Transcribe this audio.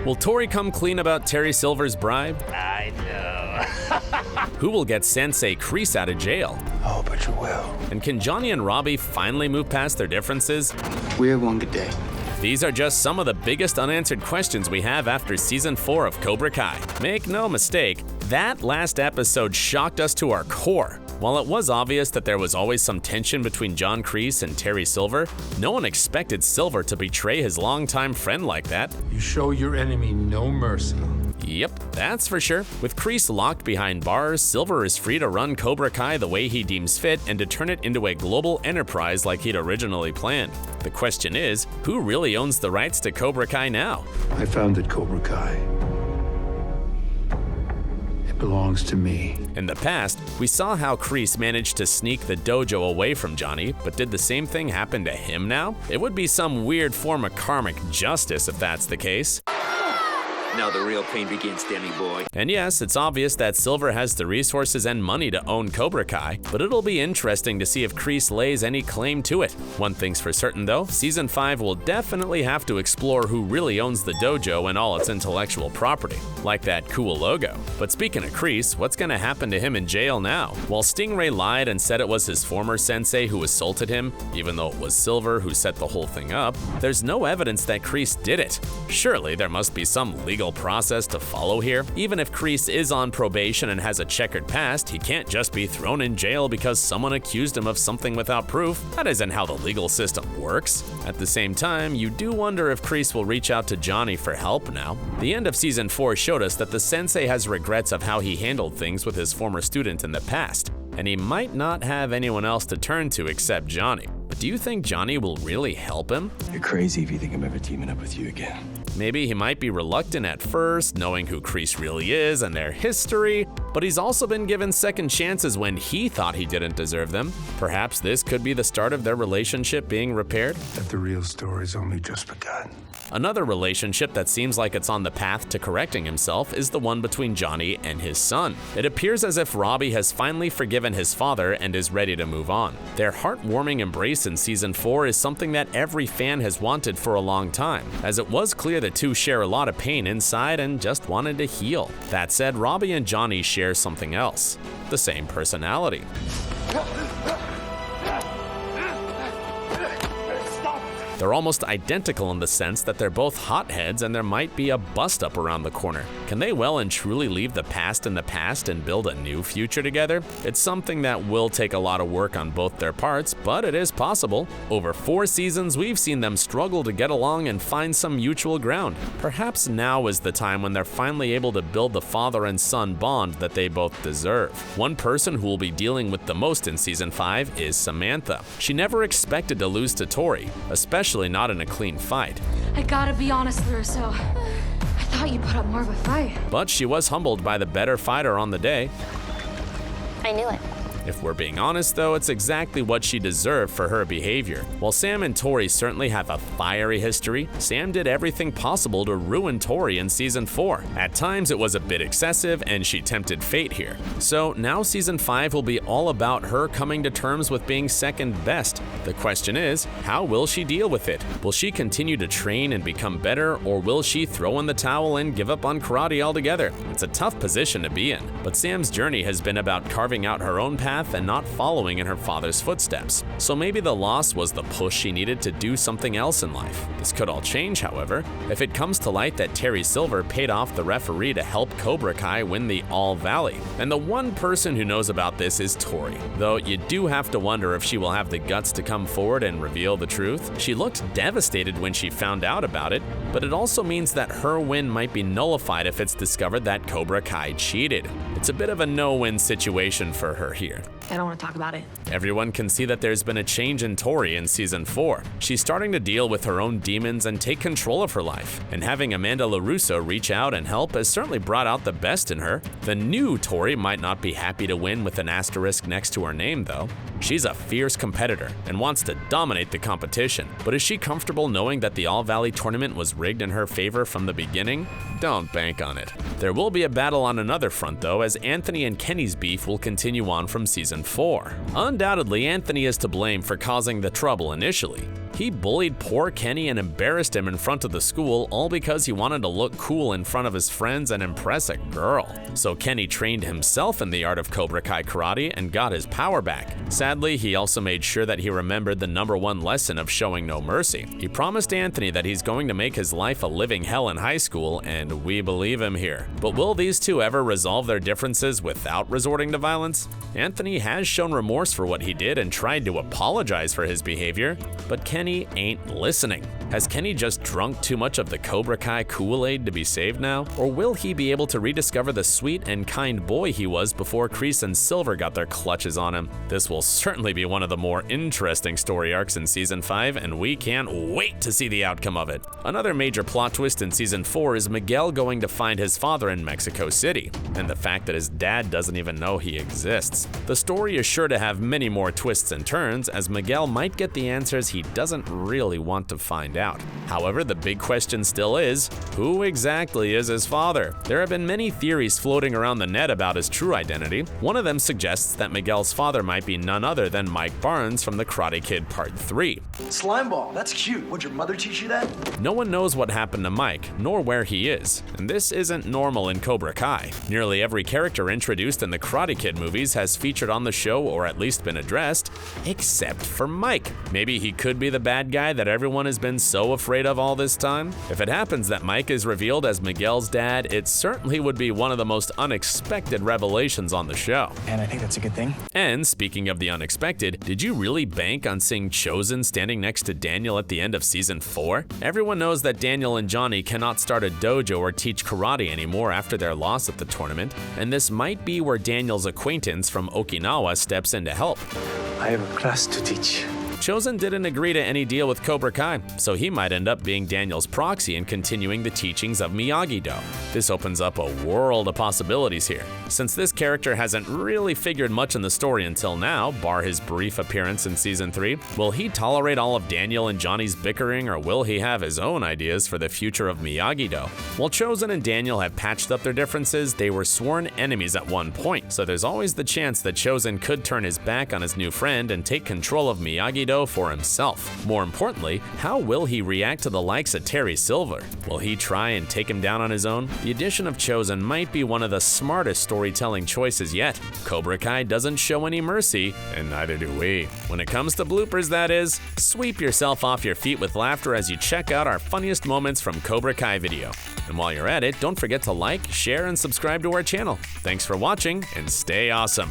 Will Tory come clean about Terry Silver's bribe? I know. Who will get Sensei Kreese out of jail? Oh, but you will. And can Johny and Robby finally move past their differences? We have one good day. These are just some of the biggest unanswered questions we have after Season 4 of Cobra Kai. Make no mistake, that last episode shocked us to our core. While it was obvious that there was always some tension between John Kreese and Terry Silver, no one expected Silver to betray his longtime friend like that. You show your enemy no mercy. Yep, that's for sure. With Kreese locked behind bars, Silver is free to run Cobra Kai the way he deems fit and to turn it into a global enterprise like he'd originally planned. The question is, who really owns the rights to Cobra Kai now? I founded Cobra Kai. It belongs to me. In the past, we saw how Kreese managed to sneak the dojo away from Johny, but did the same thing happen to him now? It would be some weird form of karmic justice if that's the case. Now the real pain begins, Demi boy. And yes, it's obvious that Silver has the resources and money to own Cobra Kai, but it'll be interesting to see if Kreese lays any claim to it. One thing's for certain though, Season 5 will definitely have to explore who really owns the dojo and all its intellectual property, like that cool logo. But speaking of Kreese, what's gonna happen to him in jail now? While Stingray lied and said it was his former sensei who assaulted him, even though it was Silver who set the whole thing up, there's no evidence that Kreese did it. Surely there must be some legal process to follow here. Even if Kreese is on probation and has a checkered past, he can't just be thrown in jail because someone accused him of something without proof. That isn't how the legal system works. At the same time, you do wonder if Kreese will reach out to Johny for help now. The end of Season 4 showed us that the sensei has regrets of how he handled things with his former student in the past, and he might not have anyone else to turn to except Johny. But do you think Johny will really help him? You're crazy if you think I'm ever teaming up with you again. Maybe he might be reluctant at first, knowing who Kreese really is and their history, but he's also been given second chances when he thought he didn't deserve them. Perhaps this could be the start of their relationship being repaired? That the real story's only just begun. Another relationship that seems like it's on the path to correcting himself is the one between Johny and his son. It appears as if Robby has finally forgiven his father and is ready to move on. Their heartwarming embrace in Season 4 is something that every fan has wanted for a long time, as it was clear the two share a lot of pain inside and just wanted to heal. That said, Robby and Johny share something else: the same personality. They're almost identical in the sense that they're both hotheads and there might be a bust-up around the corner. Can they well and truly leave the past in the past and build a new future together? It's something that will take a lot of work on both their parts, but it is possible. Over 4 seasons, we've seen them struggle to get along and find some mutual ground. Perhaps now is the time when they're finally able to build the father and son bond that they both deserve. One person who will be dealing with the most in Season 5 is Samantha. She never expected to lose to Tory, especially not in a clean fight. I gotta be honest, LaRusso. I thought you put up more of a fight. But she was humbled by the better fighter on the day. I knew it. If we're being honest though, it's exactly what she deserved for her behavior. While Sam and Tory certainly have a fiery history, Sam did everything possible to ruin Tory in Season 4. At times it was a bit excessive and she tempted fate here. So now Season 5 will be all about her coming to terms with being second best. The question is, how will she deal with it? Will she continue to train and become better, or will she throw in the towel and give up on karate altogether? It's a tough position to be in, but Sam's journey has been about carving out her own path and not following in her father's footsteps. So maybe the loss was the push she needed to do something else in life. This could all change, however, if it comes to light that Terry Silver paid off the referee to help Cobra Kai win the All Valley. And the one person who knows about this is Tory, though you do have to wonder if she will have the guts to come forward and reveal the truth. She looked devastated when she found out about it, but it also means that her win might be nullified if it's discovered that Cobra Kai cheated. It's a bit of a no-win situation for her here. I don't want to talk about it. Everyone can see that there's been a change in Tory in Season 4. She's starting to deal with her own demons and take control of her life. And having Amanda LaRusso reach out and help has certainly brought out the best in her. The new Tory might not be happy to win with an asterisk next to her name though. She's a fierce competitor and wants to dominate the competition. But is she comfortable knowing that the All Valley tournament was rigged in her favor from the beginning? Don't bank on it. There will be a battle on another front though, as Anthony and Kenny's beef will continue on from Season 4. Undoubtedly, Anthony is to blame for causing the trouble initially. He bullied poor Kenny and embarrassed him in front of the school, all because he wanted to look cool in front of his friends and impress a girl. So Kenny trained himself in the art of Cobra Kai karate and got his power back. Sadly, he also made sure that he remembered the #1 lesson of showing no mercy. He promised Anthony that he's going to make his life a living hell in high school, and we believe him here. But will these two ever resolve their differences without resorting to violence? Anthony has shown remorse for what he did and tried to apologize for his behavior, but Kenny ain't listening. Has Kenny just drunk too much of the Cobra Kai Kool-Aid to be saved now? Or will he be able to rediscover the sweet and kind boy he was before Kreese and Silver got their clutches on him? This will certainly be one of the more interesting story arcs in Season 5, and we can't wait to see the outcome of it. Another major plot twist in Season 4 is Miguel going to find his father in Mexico City, and the fact that his dad doesn't even know he exists. The story is sure to have many more twists and turns, as Miguel might get the answers he doesn't really want to find out. However, the big question still is, who exactly is his father? There have been many theories floating around the net about his true identity. One of them suggests that Miguel's father might be none other than Mike Barnes from The Karate Kid Part 3. Slimeball, that's cute. Would your mother teach you that? No one knows what happened to Mike, nor where he is, and this isn't normal in Cobra Kai. Nearly every character introduced in the Karate Kid movies has featured on the show or at least been addressed, except for Mike. Maybe he could be the bad guy that everyone has been so afraid of all this time? If it happens that Mike is revealed as Miguel's dad, it certainly would be one of the most unexpected revelations on the show. And I think that's a good thing. And speaking of the unexpected, did you really bank on seeing Chosen standing next to Daniel at the end of Season 4? Everyone knows that Daniel and Johny cannot start a dojo or teach karate anymore after their loss at the tournament, and this might be where Daniel's acquaintance from Okinawa steps in to help. I have a class to teach. Chosen didn't agree to any deal with Cobra Kai, so he might end up being Daniel's proxy and continuing the teachings of Miyagi-Do. This opens up a world of possibilities here. Since this character hasn't really figured much in the story until now, bar his brief appearance in Season 3, will he tolerate all of Daniel and Johnny's bickering, or will he have his own ideas for the future of Miyagi-Do? While Chosen and Daniel have patched up their differences, they were sworn enemies at one point, so there's always the chance that Chosen could turn his back on his new friend and take control of Miyagi-Do for himself. More importantly, how will he react to the likes of Terry Silver? Will he try and take him down on his own? The addition of Chosen might be one of the smartest storytelling choices yet. Cobra Kai doesn't show any mercy, and neither do we. When it comes to bloopers, that is, sweep yourself off your feet with laughter as you check out our funniest moments from Cobra Kai video. And while you're at it, don't forget to like, share, and subscribe to our channel. Thanks for watching, and stay awesome.